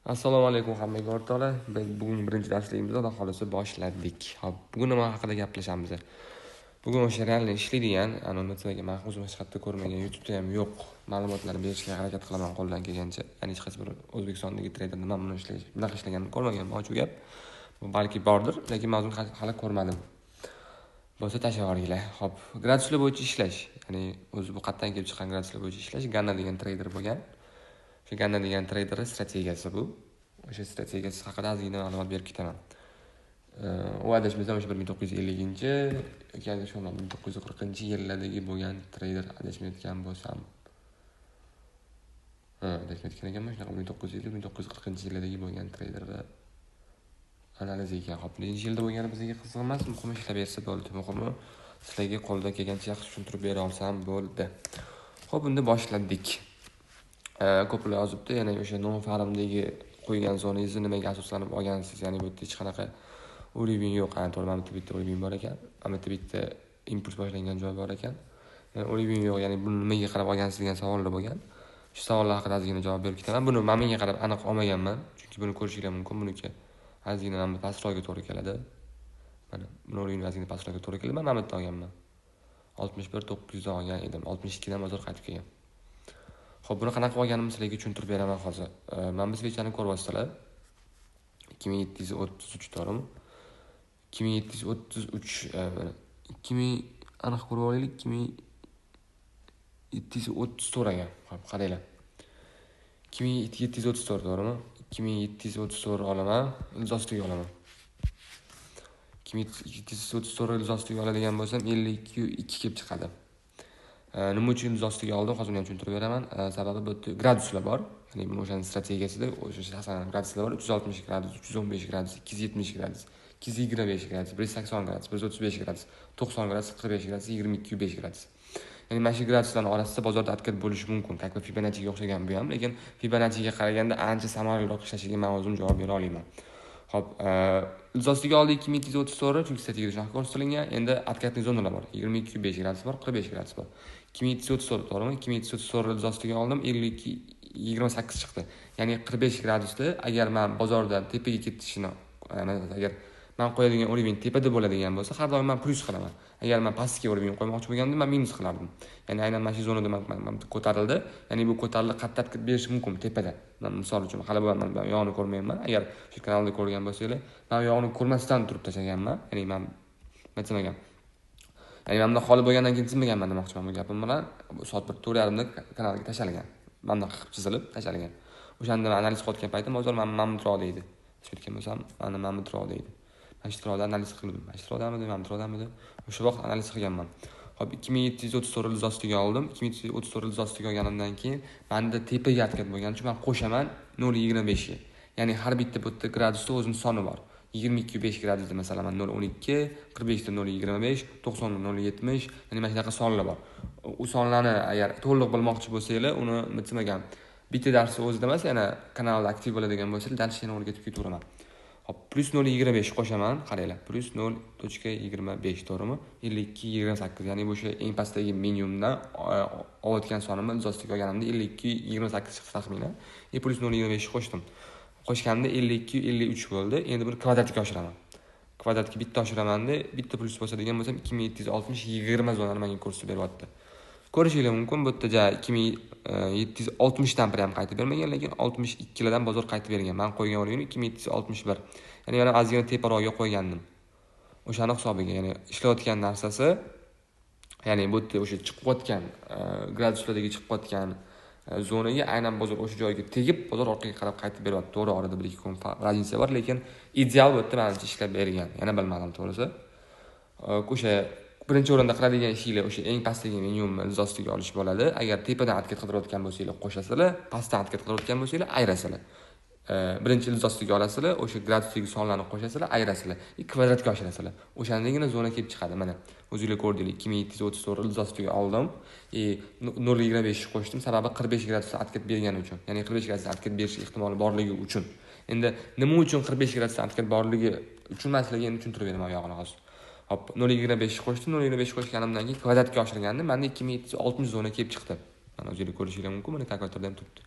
Assalomu alaykum hammaga o'rtoqlar. Biz bugun birinchi darsligimizni Xudo xolisa boshladik. Hop, bugun nima haqida gaplashamiz? Bugun o'sha realni ishlaydigan, anotatsiyaga men o'zim hech qayerda ko'rmagan, YouTube'da ham yo'q ma'lumotlar berishga harakat qilaman qo'ldan kelgancha. Ya'ni hech qaysi bir O'zbekistondagi treyderda men buni bunaqa ishlaganini ko'rmaganman, ochiq gap. Balki bordir, lekin men o'zim hali ko'rmadim. Bo'lsa tashlavoringlar. Hop, graduslar bo'yicha ishlash. Ya'ni o'zi bu qayerdan kelib chiqqan graduslar bo'yicha ishlash. Ganna degan treyder bo'lgan. O'sha Ganna degan treyder strategiyasi bu. O'sha strategiyasi haqida ozgina ma'lumot berib ketaman. U adashmasam o'sha 1950-chi yoki adashmasam 1940-yillardagi bo'lgan treyder adashmayotgan bo'lsam. Adashmayotgan ekanman, shunaqa 1950-1940-yillardagi bo'lgan treyderlar analiz ekan. Hop, necha yilda bo'lgani bizga qiziq emas, muhimi ishlab bersa bo'ldi. Muhimi sizlarga qo'ldan kelgancha yaxshi tushuntirib bera olsam bo'ldi. Hop, unda boshladik. Ko'plar yozibdi, ya'ni o'sha non-farmdagi qo'ygan zonangizni nimaga asoslanib olgansiz? Ya'ni bu yerda hech qanaqa o'ribing yo'q. To'g'ri, mana bitta o'ribing bor ekan. Mana bitta impuls boshlangan joy bor ekan. O'ribing yo'q, ya'ni buni nimaga qarab olgansiz degan savollar bo'lgan. Shu savollar haqida ozgina javob berib ketaman. Buni menga qarab aniq olmaganman, chunki buni ko'rishinglar mumkin. Buniki ozgina mana pastroqga to'g'ri keladi. Mana buni o'ribing ozgina pastroqga to'g'ri keladi. Men mana bitta olganman. 61.900 dan olgan edim. 62 dan bozor qaytib kelgan. Xo'p, buni qanaqa olganimni sizlarga tushuntirib beraman hozir. Mana bu svechani ko'ryapsizlar. 2733 to'g'rimi? 2733 aniq ko'rib olaylik. 2730 to'g'ragan. Xo'p, qaranglar. 2734 to'g'rimi? 2734 olaman, ilzostiga olaman. 2734 ilzostiga oladigan bo'lsam 52 kelib chiqadi. Nima uchun ilzostiga oldim? Hozir men tushuntirib beraman. Sababi bu yerda graduslar bor. Ya'ni buni o'shaning strategiyasida o'sha shaxsan graduslar bor. 360 gradus, 315 gradus, 270 gradus, 225 gradus, 180 gradus, 135 gradus, 90 gradus, 45 gradus, 22.5 gradus. Ya'ni mana shu graduslarning orasida bozorda harakat bo'lishi mumkin. Takva Fibonacciga o'xshagan bu ham, lekin Fibonacciga qaraganda ancha samaraliroq ishlashiga men o'zim javob bera olaman. Xo'p, ilzostiga oldik 2734, chunki strategiyada shunaqa ko'rsatilgan. Endi harakatning zonalar bor. 22.5 gradus bor, 45 gradus bor. 2734 to'g'rimi? 2734 ilzostiga oldim, 28 chiqdi. Ya'ni 45 gradusda agar men bozordan tepaga ketishini, agar men qo'yadigan o'ribing tepada bo'ladigan bo'lsa, har doim men plus qilaman. Agar men pastga o'ribing qo'ymoqchi bo'lganimda men minus qilardim. Ya'ni aynan mana shu zonada men ko'tarildi. Ya'ni bu ko'tarilib qattiq berish mumkin tepada. Men misol uchun hali bu men yog'ini ko'rmayman. Agar shu kanalda ko'rgan bo'lsanglar, men yog'ini ko'rmasdan turib tashlaganman. Ya'ni men aytmagan. Ya'ni menda holi bo'lgandan keyin chizmaganman demoqchiman bu gapim bilan. Soat 4:30da kanalga tashalgan. Menda qilib chizilib tashalgan. O'shanda men analiz qilayotgan paytim hozir men Mamtro deydi. Aytgan bo'lsam, meni Mamtro deydi. Men shu troda analiz qildim. Shu trodamidi, Mamtrodamidi? O'sha vaqt analiz qilganman. Hop, 2734 ilzostiga oldim. 2734 ilzostiga olganimdan keyin menda tepaga harakat bo'lgani uchun men qo'shaman 0.25 ga. Ya'ni har bitta bu yerda gradusda o'zining soni bor. 22.5 gradusda masalan 0.12, 45 da 0.25, 90 da 0.70, ya'ni mana shunaqa sonlar bor. U sonlarni agar to'liq bilmoqchi bo'lsanglar, uni bitmagan bitta darsni o'zida emas, yana kanalda aktiv bo'ladigan bo'lsangiz, darsni o'rgatib ketaveraman. Hop, plus 0.25 qo'shaman, qaranglar. Plus 0.25 to'g'rimi? 52.28, ya'ni bu o'sha eng pastdagi minimumdan olayotgan sonimni ilzostiga olganimda 52.28 chiqdi taxminan. Plus 0.25 qo'shdim. Qo'shganda 52-53 bo'ldi. Endi buni kvadratga oshiraman. Kvadratga bitta oshiramanda, bitta plus bo'lsa degan bo'lsam 2760-20 zonani menga ko'rsatib beryapti. Ko'rishingiz mumkin, bu yerda 2760 dan ham qaytib bermagan, lekin 62 dan bozor qaytib bergan. Men qo'ygan o'rnim 2761. Ya'ni yana ozgina teparoqga qo'ygandim. O'shani hisobiga, ya'ni ishlayotgan narsasi, ya'ni bu yerda o'sha chiqayotgan graduslardagi chiqayotgan zonaga aynan bozor o'sha joyga tegib, bozor orqaga qarab qaytib beryapti. To'g'ri, orada 1-2 kun razniya bor, lekin ideal bu yerda menimcha ishlab bergan. Yana bilmadim to'g'risi. O'sha birinchi o'rinda qiladigan ishinglar o'sha eng pastdagi minimum ilzostiga olish bo'ladi. Agar tepadan harakat qilayotgan bo'lsanglar, qo'shasizlar, pastdan harakat qilayotgan bo'lsanglar, ayrasizlar. Birinchi ilzostiga olasizlar, o'sha gradusdagi sonlarni qo'shasizlar, ayrasizlar, kvadratga oshirasizlar. O'shandagina zona kelib chiqadi. Mana o'zingizlar ko'rdinglar, 2734 ilzostiga oldim, 0.25 qo'shdim, sababi 45 gradusda harakat bergani uchun. Ya'ni 45 gradusda harakat berish ehtimoli borligi uchun. Endi nima uchun 45 gradusda harakat borligi uchun men sizlarga endi tushuntirib beraman yog'ini hozir. Hop, 0.25 qo'shdim, 0.25 qo'shganimdan keyin kvadratga oshirgandim, menda 2760 zona kelib chiqdi. Mana o'zingizlar ko'rishingiz mumkin, mana kalkulyatorda ham turibdi.